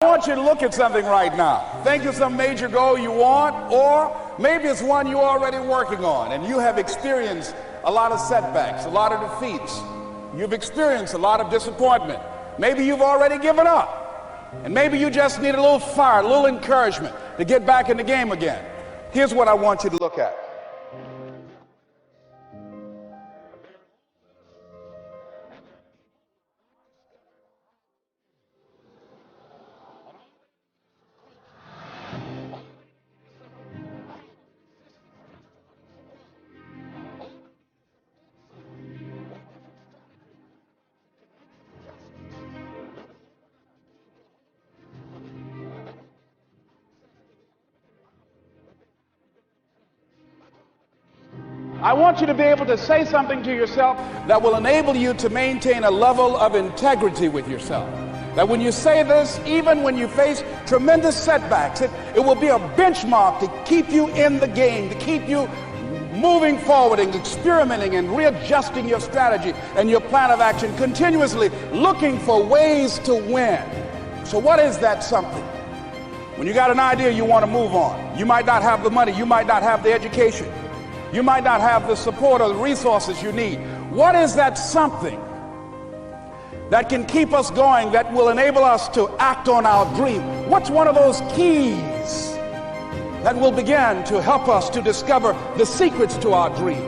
I want you to look at something right now. Think of some major goal you want, or maybe it's one you're already working on and you have experienced a lot of setbacks, a lot of defeats. You've experienced a lot of disappointment. Maybe you've already given up, and maybe you just need a little fire, a little encouragement to get back in the game again. Here's what I want you to look at. I want you to be able to say something to yourself that will enable you to maintain a level of integrity with yourself. That when you say this, even when you face tremendous setbacks, it will be a benchmark to keep you in the game, to keep you moving forward and experimenting and readjusting your strategy and your plan of action, continuously looking for ways to win. So what is that something? When you got an idea you want to move on, you might not have the money, you might not have the education, you might not have the support or the resources you need. What is that something that can keep us going, that will enable us to act on our dream? What's one of those keys that will begin to help us to discover the secrets to our dream?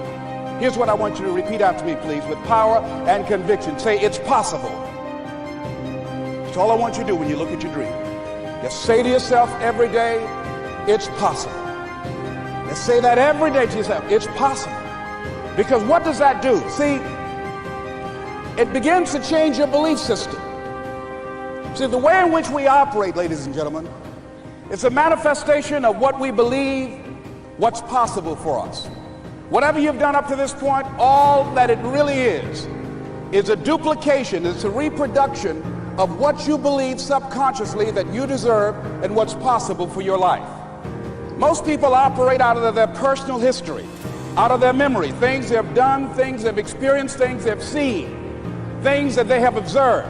Here's what I want you to repeat after me, please, with power and conviction. Say, it's possible. That's all I want you to do when you look at your dream. Just say to yourself every day, it's possible. Let's say that every day to yourself. It's possible. Because what does that do? See, it begins to change your belief system. See, the way in which we operate, ladies and gentlemen, it's a manifestation of what we believe, what's possible for us. Whatever you've done up to this point, all that it really is a duplication, it's a reproduction of what you believe subconsciously that you deserve and what's possible for your life. Most people operate out of their personal history, out of their memory, things they've done, things they've experienced, things they've seen, things that they have observed.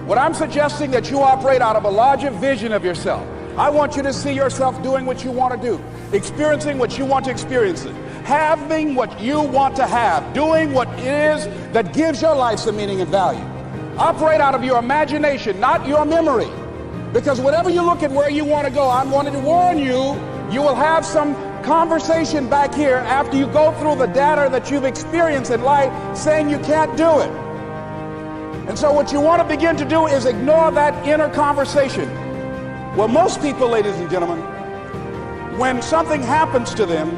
What I'm suggesting that you operate out of a larger vision of yourself. I want you to see yourself doing what you want to do, experiencing what you want to experience, having what you want to have, doing what it is that gives your life some meaning and value. Operate out of your imagination, not your memory. Because whenever you look at where you want to go, I'm wanting to warn you, you will have some conversation back here after you go through the data that you've experienced in life saying you can't do it. And so what you want to begin to do is ignore that inner conversation. Well, most people, ladies and gentlemen, when something happens to them,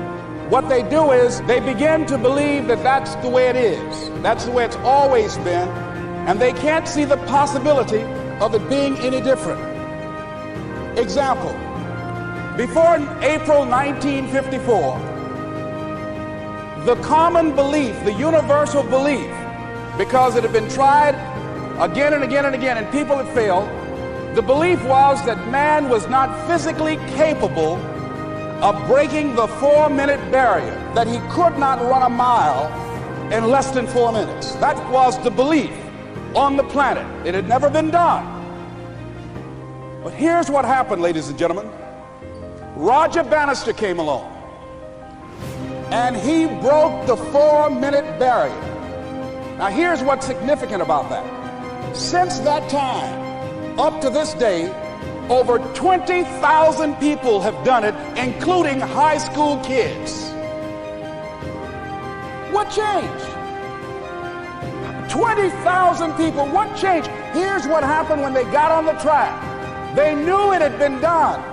what they do is they begin to believe that that's the way it is. That's the way it's always been. And they can't see the possibility of it being any different. Example. Before April 1954, the common belief, the universal belief, because it had been tried again and again and again and people had failed, the belief was that man was not physically capable of breaking the 4-minute barrier, that he could not run a mile in less than 4 minutes. That was the belief on the planet. It had never been done. But here's what happened, ladies and gentlemen. Roger Bannister came along, and he broke the 4-minute barrier. Now here's what's significant about that. Since that time, up to this day, over 20,000 people have done it, including high school kids. What changed? 20,000 people, what changed? Here's what happened when they got on the track. They knew it had been done.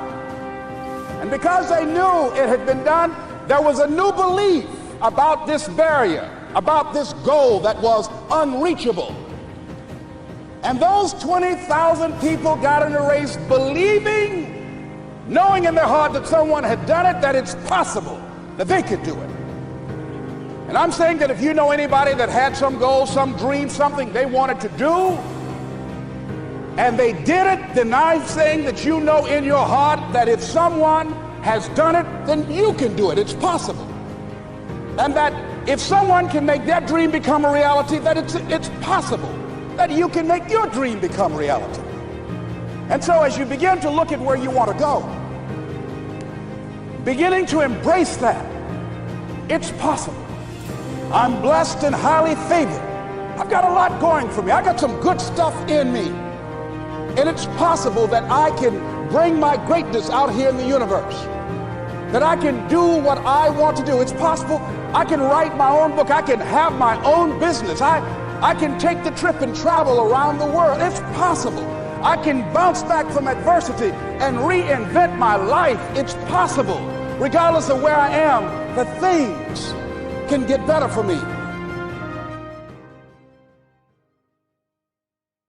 And because they knew it had been done, there was a new belief about this barrier, about this goal that was unreachable. And those 20,000 people got in the race believing, knowing in their heart that someone had done it, that it's possible, that they could do it. And I'm saying that if you know anybody that had some goal, some dream, something they wanted to do, and they did it, then I'm saying that you know in your heart that if someone has done it, then you can do it. It's possible. And that if someone can make their dream become a reality, that it's possible that you can make your dream become reality. And so as you begin to look at where you want to go, beginning to embrace that, it's possible. I'm blessed and highly favored. I've got a lot going for me. I got some good stuff in me. And it's possible that I can bring my greatness out here in the universe. That I can do what I want to do. It's possible I can write my own book. I can have my own business. I can take the trip and travel around the world. It's possible. I can bounce back from adversity and reinvent my life. It's possible. Regardless of where I am, the things can get better for me.